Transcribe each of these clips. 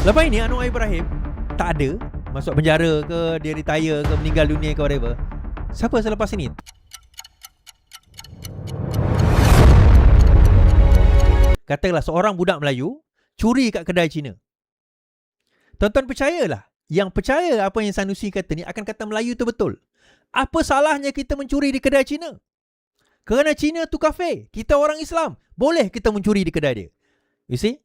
Lepas ini Anwar Ibrahim tak ada, masuk penjara ke, dia retire ke, meninggal dunia ke, whatever. Siapa selepas ini? Katakanlah seorang budak Melayu curi kat kedai Cina. Tuan-tuan percayalah, yang percaya apa yang Sanusi kata ni akan kata Melayu tu betul. Apa salahnya kita mencuri di kedai Cina? Kerana Cina tu kafir, kita orang Islam, boleh kita mencuri di kedai dia. You see?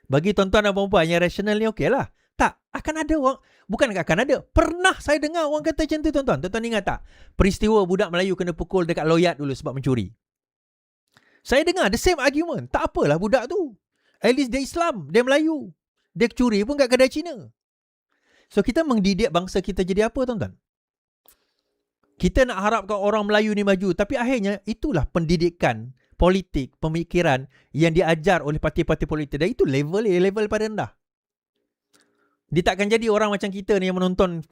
Bagi tuan-tuan dan puan-puan yang rasional ni okey lah. Tak, akan ada orang, bukan akan ada, pernah saya dengar orang kata macam tu, tuan-tuan. Tuan-tuan ingat tak? Peristiwa budak Melayu kena pukul dekat Loyat dulu sebab mencuri. Saya dengar the same argument. Tak apalah budak tu, at least dia Islam, dia Melayu, dia curi pun kat kedai Cina. So kita mendidik bangsa kita jadi apa, tuan-tuan? Kita nak harapkan orang Melayu ni maju, tapi akhirnya itulah pendidikan politik, pemikiran yang diajar oleh parti-parti politik, dan itu level paling rendah. Dia takkan jadi orang macam kita ni yang menonton,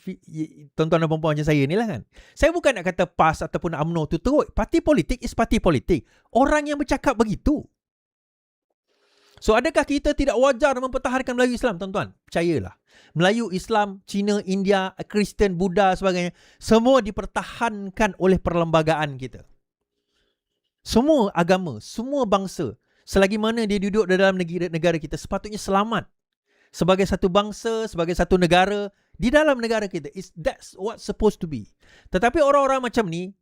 tuan-tuan dan puan-puan macam saya ni lah kan. Saya bukan nak kata PAS ataupun UMNO tu teruk. Parti politik is parti politik. Orang yang bercakap begitu. So adakah kita tidak wajar mempertahankan Melayu Islam, tuan-tuan? Percayalah. Melayu, Islam, Cina, India, Kristian, Buddha, sebagainya, semua dipertahankan oleh perlembagaan kita. Semua agama, semua bangsa, selagi mana dia duduk dalam negara kita, sepatutnya selamat. Sebagai satu bangsa, sebagai satu negara, di dalam negara kita. That's what's supposed to be. Tetapi orang-orang macam ni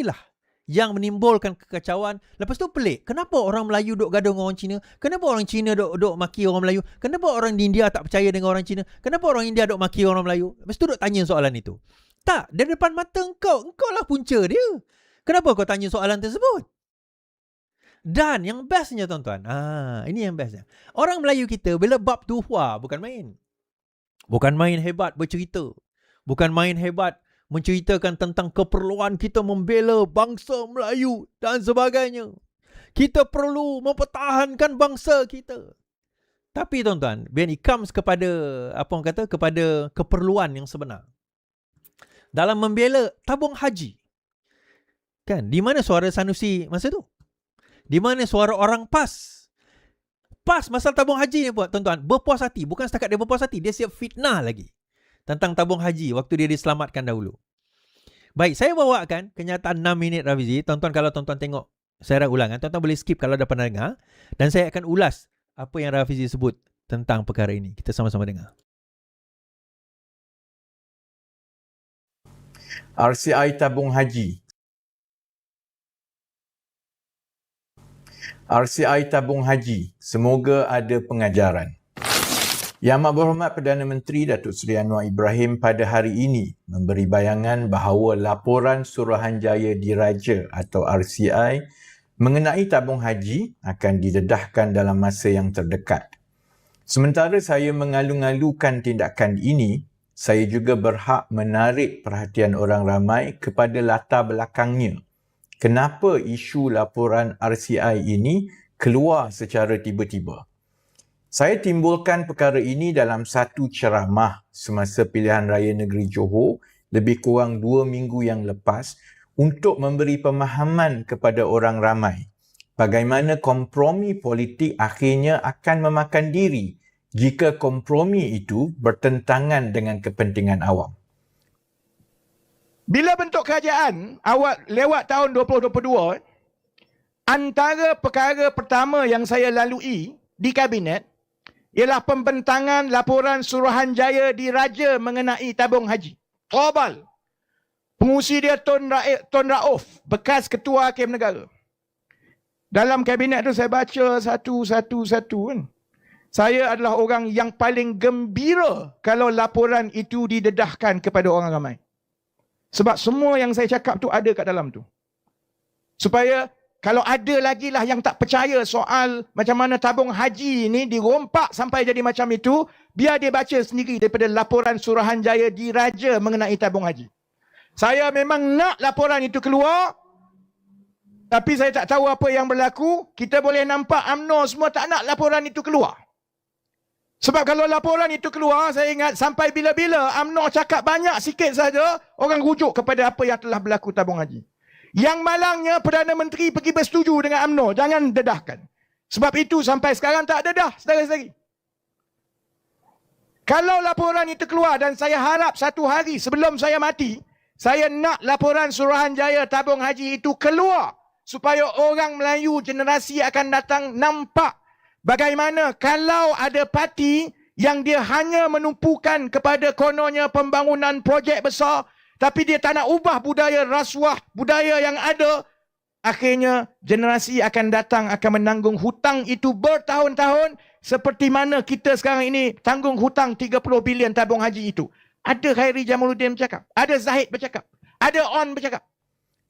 lah yang menimbulkan kekacauan. Lepas tu pelik, kenapa orang Melayu duk gaduh dengan orang Cina? Kenapa orang Cina duk maki orang Melayu? Kenapa orang di India tak percaya dengan orang Cina? Kenapa orang India duk maki orang Melayu? Lepas tu duk tanya soalan itu. Tak, dari depan mata engkau lah punca dia. Kenapa kau tanya soalan tersebut? Dan yang bestnya, tuan-tuan, ini yang bestnya. Orang Melayu kita bila bab tu, bukan main. Bukan main hebat bercerita. Bukan main hebat menceritakan tentang keperluan kita membela bangsa Melayu dan sebagainya. Kita perlu mempertahankan bangsa kita. Tapi tuan-tuan, when it comes kepada kepada keperluan yang sebenar, dalam membela tabung haji, kan, di mana suara Sanusi masa tu? Di mana suara orang PAS? PAS masalah tabung haji ni, tuan-tuan, berpuas hati. Bukan setakat dia berpuas hati, dia siap fitnah lagi tentang tabung haji waktu dia diselamatkan dahulu. Baik, saya bawakan kenyataan 6 minit Rafizi. Tuan-tuan, kalau tuan-tuan tengok siaran ulangan, tuan-tuan boleh skip kalau dah pernah dengar. Dan saya akan ulas apa yang Rafizi sebut tentang perkara ini. Kita sama-sama dengar. RCI tabung haji. RCI tabung haji, semoga ada pengajaran. Yang Amat Berhormat Perdana Menteri Datuk Seri Anwar Ibrahim pada hari ini memberi bayangan bahawa laporan Suruhanjaya Diraja atau RCI mengenai tabung haji akan didedahkan dalam masa yang terdekat. Sementara saya mengalu-alukan tindakan ini, saya juga berhak menarik perhatian orang ramai kepada latar belakangnya. Kenapa isu laporan RCI ini keluar secara tiba-tiba? Saya timbulkan perkara ini dalam satu ceramah semasa pilihan raya negeri Johor lebih kurang 2 minggu yang lepas untuk memberi pemahaman kepada orang ramai bagaimana kompromi politik akhirnya akan memakan diri jika kompromi itu bertentangan dengan kepentingan awam. Bila bentuk kerajaan awal lewat tahun 2022, antara perkara pertama yang saya lalui di kabinet ialah pembentangan laporan Suruhanjaya Diraja mengenai tabung haji. Global. Pengurusi dia Tun Rauf, bekas Ketua Hakim Negara. Dalam kabinet tu saya baca satu-satu kan. Saya adalah orang yang paling gembira kalau laporan itu didedahkan kepada orang ramai. Sebab semua yang saya cakap tu ada kat dalam tu. Supaya kalau ada lagi lah yang tak percaya soal macam mana tabung haji ni dirompak sampai jadi macam itu, biar dia baca sendiri daripada laporan Suruhanjaya Diraja mengenai tabung haji. Saya memang nak laporan itu keluar, tapi saya tak tahu apa yang berlaku. Kita boleh nampak UMNO semua tak nak laporan itu keluar. Sebab kalau laporan itu keluar, saya ingat sampai bila-bila UMNO cakap banyak sikit saja, orang rujuk kepada apa yang telah berlaku tabung haji. Yang malangnya Perdana Menteri pergi bersetuju dengan UMNO, jangan dedahkan. Sebab itu sampai sekarang tak dedah, saudara-saudari. Kalau laporan itu keluar dan saya harap satu hari sebelum saya mati, saya nak laporan Suruhanjaya tabung haji itu keluar supaya orang Melayu generasi akan datang nampak bagaimana kalau ada parti yang dia hanya menumpukan kepada kononnya pembangunan projek besar, tapi dia tak nak ubah budaya rasuah, budaya yang ada, akhirnya generasi akan datang akan menanggung hutang itu bertahun-tahun, seperti mana kita sekarang ini tanggung hutang 30 bilion tabung haji itu. Ada Khairi Jamaluddin bercakap, ada Zahid bercakap, ada On bercakap.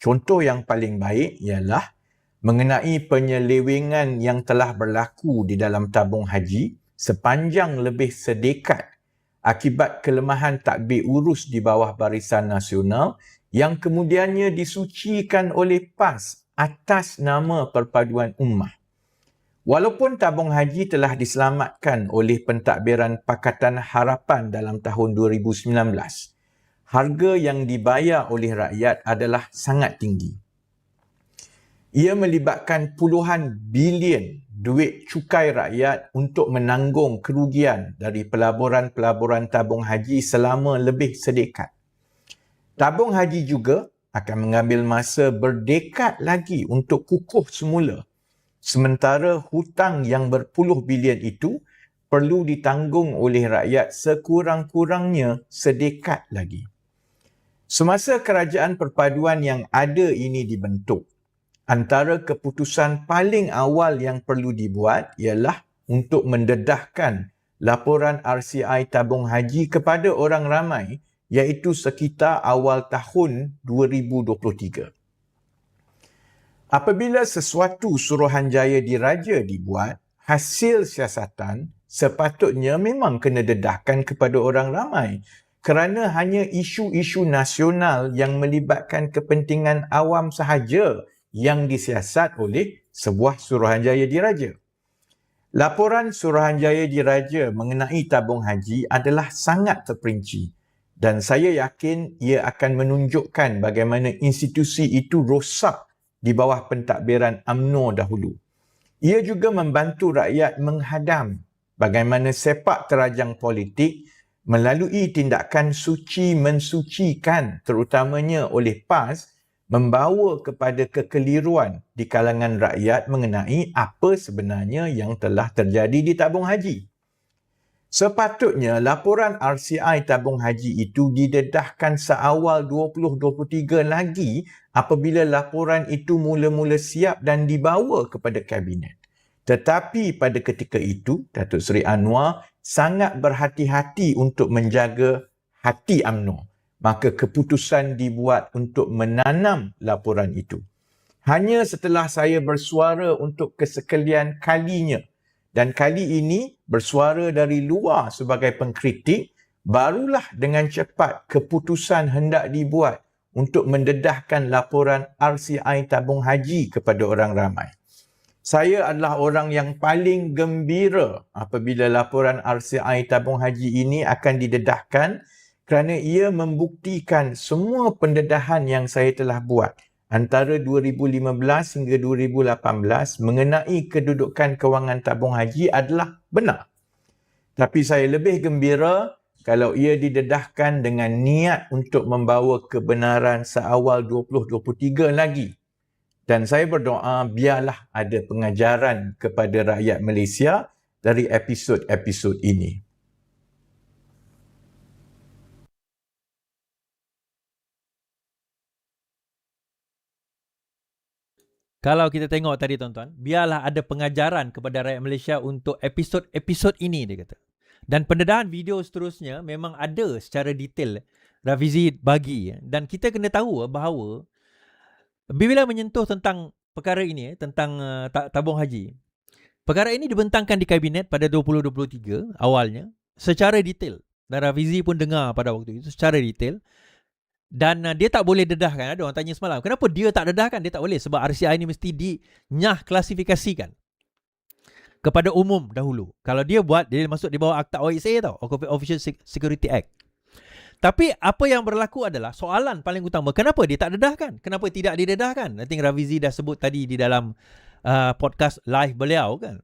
Contoh yang paling baik ialah mengenai penyelewengan yang telah berlaku di dalam tabung haji sepanjang lebih sedekat akibat kelemahan tadbir urus di bawah Barisan Nasional yang kemudiannya disucikan oleh PAS atas nama Perpaduan Ummah. Walaupun tabung haji telah diselamatkan oleh pentadbiran Pakatan Harapan dalam tahun 2019, harga yang dibayar oleh rakyat adalah sangat tinggi. Ia melibatkan puluhan bilion duit cukai rakyat untuk menanggung kerugian dari pelaburan-pelaburan tabung haji selama lebih sedekat. Tabung haji juga akan mengambil masa berdekad lagi untuk kukuh semula. Sementara hutang yang berpuluh bilion itu perlu ditanggung oleh rakyat sekurang-kurangnya sedekat lagi. Semasa kerajaan perpaduan yang ada ini dibentuk, antara keputusan paling awal yang perlu dibuat ialah untuk mendedahkan laporan RCI tabung haji kepada orang ramai, iaitu sekitar awal tahun 2023. Apabila sesuatu Suruhanjaya diraja dibuat, hasil siasatan sepatutnya memang kena dedahkan kepada orang ramai, kerana hanya isu-isu nasional yang melibatkan kepentingan awam sahaja yang disiasat oleh sebuah Suruhanjaya diraja. Laporan Suruhanjaya diraja mengenai tabung haji adalah sangat terperinci dan saya yakin ia akan menunjukkan bagaimana institusi itu rosak di bawah pentadbiran UMNO dahulu. Ia juga membantu rakyat menghadam bagaimana sepak terajang politik melalui tindakan suci mensucikan terutamanya oleh PAS membawa kepada kekeliruan di kalangan rakyat mengenai apa sebenarnya yang telah terjadi di tabung haji. Sepatutnya laporan RCI tabung haji itu didedahkan seawal 2023 lagi apabila laporan itu mula-mula siap dan dibawa kepada Kabinet. Tetapi pada ketika itu, Datuk Seri Anwar sangat berhati-hati untuk menjaga hati UMNO. Maka keputusan dibuat untuk menanam laporan itu. Hanya setelah saya bersuara untuk kesekalian kalinya dan kali ini bersuara dari luar sebagai pengkritik, barulah dengan cepat keputusan hendak dibuat untuk mendedahkan laporan RCI tabung haji kepada orang ramai. Saya adalah orang yang paling gembira apabila laporan RCI tabung haji ini akan didedahkan kerana ia membuktikan semua pendedahan yang saya telah buat antara 2015 hingga 2018 mengenai kedudukan kewangan tabung haji adalah benar. Tapi saya lebih gembira kalau ia didedahkan dengan niat untuk membawa kebenaran seawal 2023 lagi. Dan saya berdoa biarlah ada pengajaran kepada rakyat Malaysia dari episod-episod ini. Kalau kita tengok tadi tuan-tuan, biarlah ada pengajaran kepada rakyat Malaysia untuk episod-episod ini, dia kata. Dan pendedahan video seterusnya memang ada secara detail Rafizi bagi. Dan kita kena tahu bahawa bila menyentuh tentang perkara ini, tentang tabung haji, perkara ini dibentangkan di Kabinet pada 2023 awalnya secara detail. Dan Rafizi pun dengar pada waktu itu secara detail. Dan dia tak boleh dedahkan. Ada orang tanya semalam, kenapa dia tak dedahkan? Dia tak boleh sebab RCI ni mesti dinyah klasifikasikan kepada umum dahulu. Kalau dia buat, dia masuk di bawah Akta OSA tau, Official Security Act. Tapi apa yang berlaku adalah soalan paling utama, kenapa dia tak dedahkan? Kenapa tidak didedahkan? I think Rafizi dah sebut tadi di dalam podcast live beliau kan.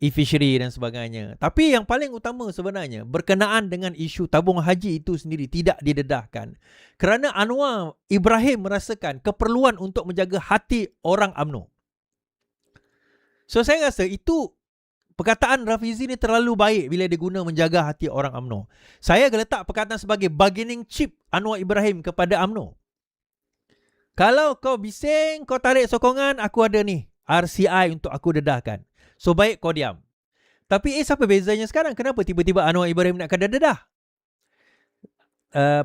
e-fishery dan sebagainya. Tapi yang paling utama sebenarnya berkenaan dengan isu tabung haji itu sendiri tidak didedahkan kerana Anwar Ibrahim merasakan keperluan untuk menjaga hati orang UMNO. So saya rasa itu perkataan Rafizi ni terlalu baik bila dia guna menjaga hati orang UMNO. Saya letak perkataan sebagai bargaining chip Anwar Ibrahim kepada UMNO. Kalau kau bising, kau tarik sokongan, aku ada ni RCI untuk aku dedahkan. So baik kau diam. Tapi siapa bezanya sekarang? Kenapa tiba-tiba Anwar Ibrahim nak kena dedah?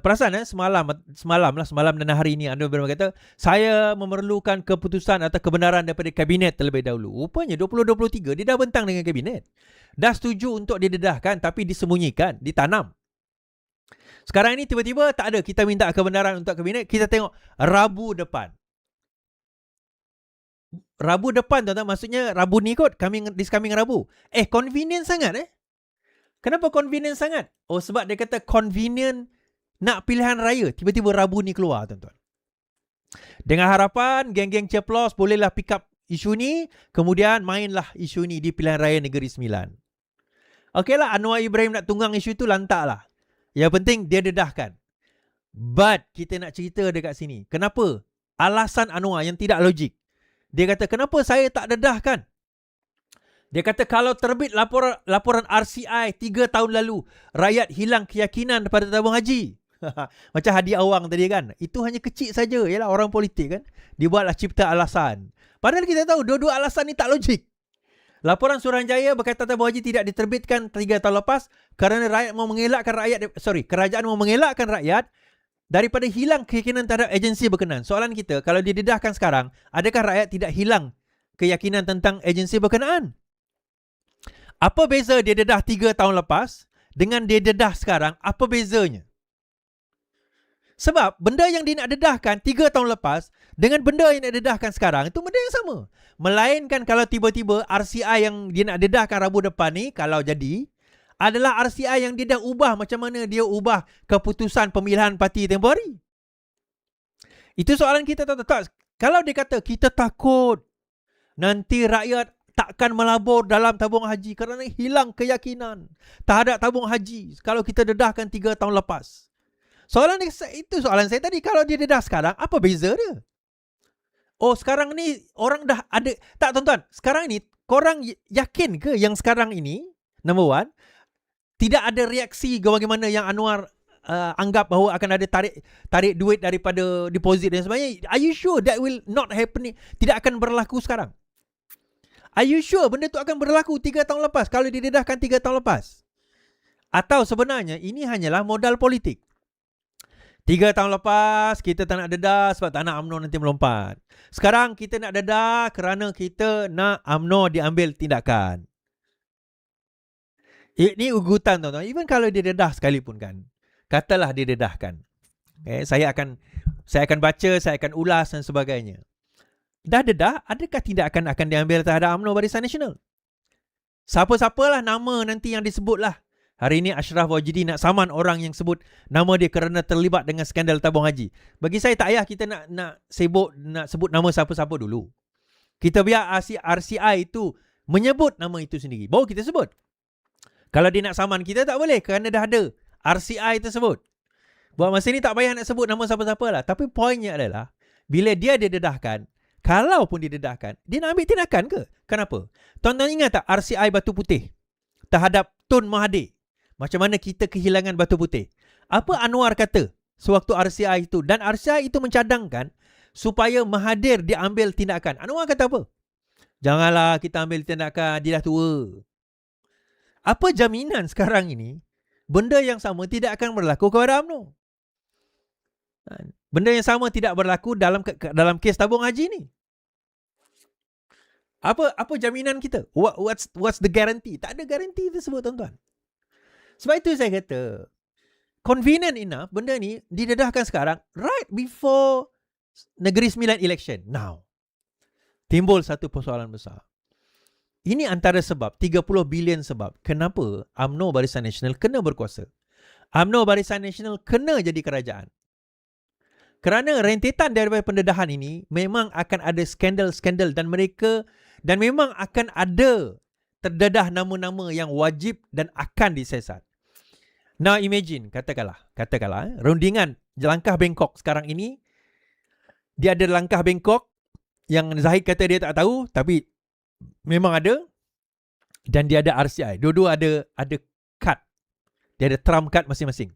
Perasan semalam dan hari ini Anwar Ibrahim kata, saya memerlukan keputusan atau kebenaran daripada kabinet terlebih dahulu. Rupanya 2023 dia dah bentang dengan kabinet. Dah setuju untuk didedahkan tapi disembunyikan, ditanam. Sekarang ini tiba-tiba tak ada, kita minta kebenaran untuk kabinet, kita tengok Rabu depan. Rabu depan tuan-tuan, maksudnya Rabu ni kot, this coming Rabu. Convenient sangat Kenapa convenient sangat? Oh, sebab dia kata convenient nak pilihan raya. Tiba-tiba Rabu ni keluar tuan-tuan. Dengan harapan geng-geng ceplos bolehlah pick up isu ni, kemudian mainlah isu ni di pilihan raya Negeri Sembilan. Okeylah, Anwar Ibrahim nak tunggang isu tu, lantaklah. Yang penting dia dedahkan. But kita nak cerita dekat sini, kenapa alasan Anwar yang tidak logik. Dia kata, kenapa saya tak dedahkan? Dia kata, kalau terbit laporan RCI 3 tahun lalu, rakyat hilang keyakinan pada tabung haji. Macam Hadi Awang tadi kan. Itu hanya kecil saja. Yalah, orang politik kan. Dia buatlah cipta alasan. Padahal kita tahu dua-dua alasan ni tak logik. Laporan Suruhanjaya berkaitan tabung haji tidak diterbitkan 3 tahun lepas kerana kerajaan mau mengelakkan rakyat daripada hilang keyakinan terhadap agensi berkenaan. Soalan kita, kalau didedahkan sekarang, adakah rakyat tidak hilang keyakinan tentang agensi berkenaan? Apa beza dia dedah 3 tahun lepas dengan dia dedah sekarang? Apa bezanya? Sebab benda yang dia nak dedahkan 3 tahun lepas dengan benda yang nak dedahkan sekarang itu benda yang sama. Melainkan kalau tiba-tiba RCI yang dia nak dedahkan Rabu depan ni, kalau jadi, adalah RCI yang dia dah ubah macam mana dia ubah keputusan pemilihan parti tempoh hari. Itu soalan kita tak. Kalau dia kata kita takut nanti rakyat takkan melabur dalam tabung haji kerana hilang keyakinan terhadap tabung haji kalau kita dedahkan 3 tahun lepas. Soalan itu soalan saya tadi. Kalau dia dedah sekarang, apa beza dia? Oh, sekarang ni orang dah ada. Tak tuan-tuan, sekarang ni korang yakin ke yang sekarang ini, number one, tidak ada reaksi bagaimana yang Anwar anggap bahawa akan ada tarik duit daripada deposit dan sebagainya? Are you sure that will not happen? Tidak akan berlaku sekarang? Are you sure benda tu akan berlaku 3 tahun lepas kalau didedahkan 3 tahun lepas? Atau sebenarnya ini hanyalah modal politik? 3 tahun lepas kita tak nak dedah sebab tak nak UMNO nanti melompat. Sekarang kita nak dedah kerana kita nak UMNO diambil tindakan. Ini ugutan tuan-tuan. Even kalau dia dedah sekalipun kan. Katalah dia dedahkan. Okay, saya akan baca, saya akan ulas dan sebagainya. Dah dedah, adakah tindakan akan diambil terhadap UMNO Barisan Nasional? Siapa-siapalah nama nanti yang disebutlah. Hari ini Ashraf Wajidi nak saman orang yang sebut nama dia kerana terlibat dengan skandal tabung haji. Bagi saya tak payah kita nak sebut nama siapa-siapa dulu. Kita biar RCI itu menyebut nama itu sendiri. Baru kita sebut. Kalau dia nak saman kita tak boleh kerana dah ada RCI tersebut. Buat masa ni tak payah nak sebut nama siapa-siapa lah. Tapi poinnya adalah bila dia didedahkan, kalaupun didedahkan, dia nak ambil tindakan ke? Kenapa? Tuan-tuan ingat tak RCI Batu Putih terhadap Tun Mahathir? Macam mana kita kehilangan Batu Putih? Apa Anwar kata sewaktu RCI itu? Dan RCI itu mencadangkan supaya Mahathir diambil tindakan. Anwar kata apa? Janganlah kita ambil tindakan, dia dah tua. Apa jaminan sekarang ini benda yang sama tidak akan berlaku kepada UMNO? Benda yang sama tidak berlaku dalam kes tabung haji ni. Apa jaminan kita? What's the guarantee? Tak ada guarantee tersebut tuan-tuan. Sebab itu saya kata convenient enough benda ni didedahkan sekarang right before Negeri Sembilan election. Now timbul satu persoalan besar. Ini antara sebab 30 bilion sebab kenapa UMNO Barisan Nasional kena berkuasa. UMNO Barisan Nasional kena jadi kerajaan. Kerana rentetan daripada pendedahan ini memang akan ada skandal-skandal dan memang akan ada terdedah nama-nama yang wajib dan akan disiasat. Now imagine, katakanlah rundingan langkah Bangkok sekarang ini, dia ada langkah Bangkok yang Zahid kata dia tak tahu, tapi memang ada, dan dia ada RCI. Dua-dua ada kad. Dia ada trump card masing-masing.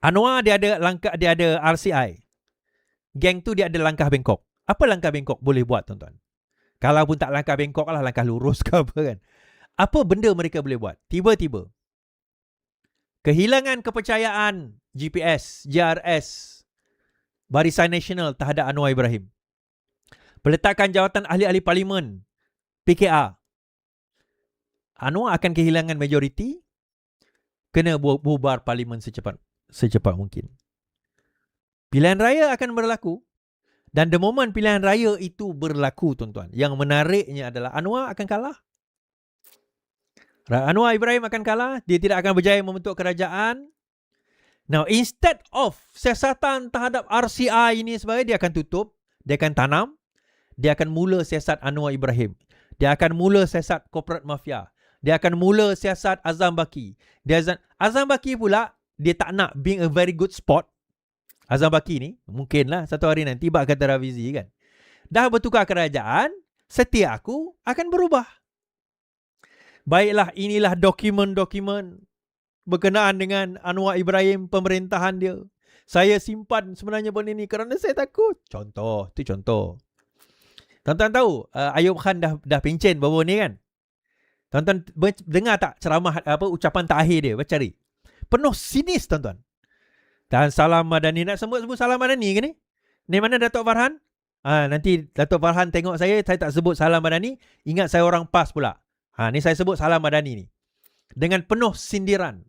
Anwar dia ada RCI. Geng tu dia ada langkah Bangkok. Apa langkah Bangkok boleh buat, tuan-tuan? Kalau pun tak langkah Bangkok lah, langkah lurus ke apa kan. Apa benda mereka boleh buat? Tiba-tiba kehilangan kepercayaan GPS, JRS, Barisan Nasional terhadap Anwar Ibrahim. Peletakan jawatan ahli-ahli parlimen, PKR. Anwar akan kehilangan majoriti, kena bubar parlimen secepat mungkin. Pilihan raya akan berlaku, dan the moment pilihan raya itu berlaku, tuan-tuan, yang menariknya adalah Anwar akan kalah. Anwar Ibrahim akan kalah, dia tidak akan berjaya membentuk kerajaan. Now, instead of siasatan terhadap RCI ini sebagai, dia akan tutup, dia akan tanam, dia akan mula siasat Anwar Ibrahim. Dia akan mula siasat corporate mafia. Dia akan mula siasat Azam Baki. Azam Baki pula, dia tak nak being a very good sport. Azam Baki ni, mungkinlah satu hari nanti bak kata Rafizi kan, dah bertukar kerajaan, setia aku akan berubah. Baiklah, inilah dokumen-dokumen berkenaan dengan Anwar Ibrahim, pemerintahan dia. Saya simpan sebenarnya benda ni kerana saya takut. Contoh. Tuan-tuan tahu Ayub Khan dah pencen baru ni kan? Tuan-tuan dengar tak ceramah ucapan terakhir dia? Cari. Penuh sinis, tuan-tuan. Dan Salam Madani, nak sebut Salam Madani ke ni? Ni mana Datuk Farhan? Nanti Datuk Farhan tengok saya tak sebut Salam Madani, ingat saya orang PAS pula. Ni saya sebut Salam Madani ni. Dengan penuh sindiran.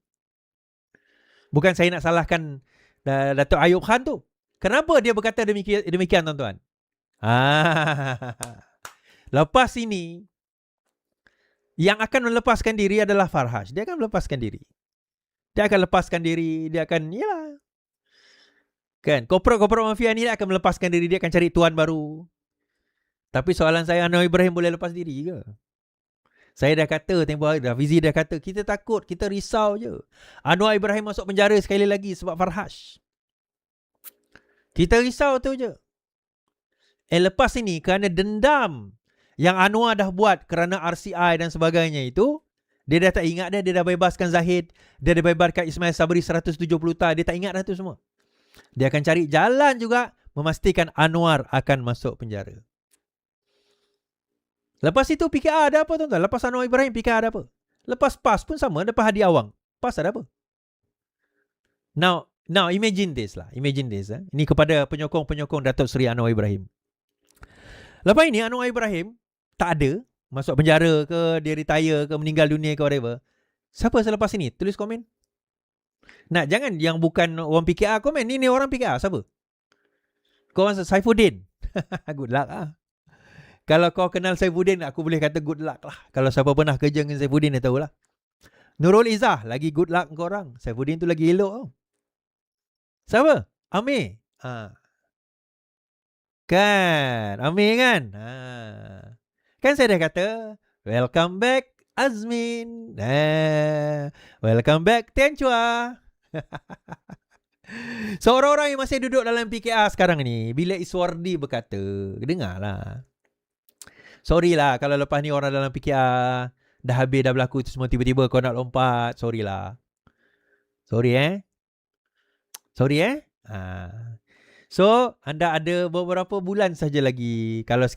Bukan saya nak salahkan Datuk Ayub Khan tu. Kenapa dia berkata demikian, tuan-tuan? Lepas ini, yang akan melepaskan diri adalah Farhaj. Dia akan melepaskan diri. Dia akan, yalah. Kan, korporat mafia ni dia akan melepaskan diri, dia akan cari tuan baru. Tapi soalan saya, Anwar Ibrahim boleh lepas diri ke? Saya dah kata tempoh hari, Rafizi dah kata, kita takut, kita risau je. Anwar Ibrahim masuk penjara sekali lagi sebab Farhaj. Kita risau tu je. Lepas ini, kerana dendam yang Anwar dah buat kerana RCI dan sebagainya itu, dia dah tak ingat dia dah bebaskan Zahid, dia dah bebaskan Ismail Sabri 170 tahun, dia tak ingat dah tu semua. Dia akan cari jalan juga memastikan Anwar akan masuk penjara. Lepas itu PKR ada apa, tuan-tuan? Lepas Anwar Ibrahim, PKR ada apa? Lepas PAS pun sama, lepas Hadi Awang, PAS ada apa? Now imagine this lah. Ini kepada penyokong Datuk Seri Anwar Ibrahim. Lepas ini Anwar Ibrahim tak ada, masuk penjara ke, dia retire ke, meninggal dunia ke, whatever. Siapa selepas ini? Tulis komen. Jangan yang bukan orang PKR komen. Ini orang PKR, siapa? Kau orang Saifuddin. Good luck lah. Kalau kau kenal Saifuddin, aku boleh kata good luck lah. Kalau siapa pernah kerja dengan Saifuddin, dia tahulah. Nurul Izzah, lagi good luck kau orang. Saifuddin tu lagi elok tau. Siapa? Amir. Kan? Amir kan? Kan saya dah kata, welcome back Azmin. Welcome back Tian Chua. So orang-orang yang masih duduk dalam PKR sekarang ni, bila Iswardi berkata, dengarlah. Sorry lah kalau lepas ni orang dalam PKR dah habis dah berlaku tu semua, tiba-tiba kau nak lompat. Sorry lah. Sorry. So anda ada beberapa bulan saja lagi. Kalau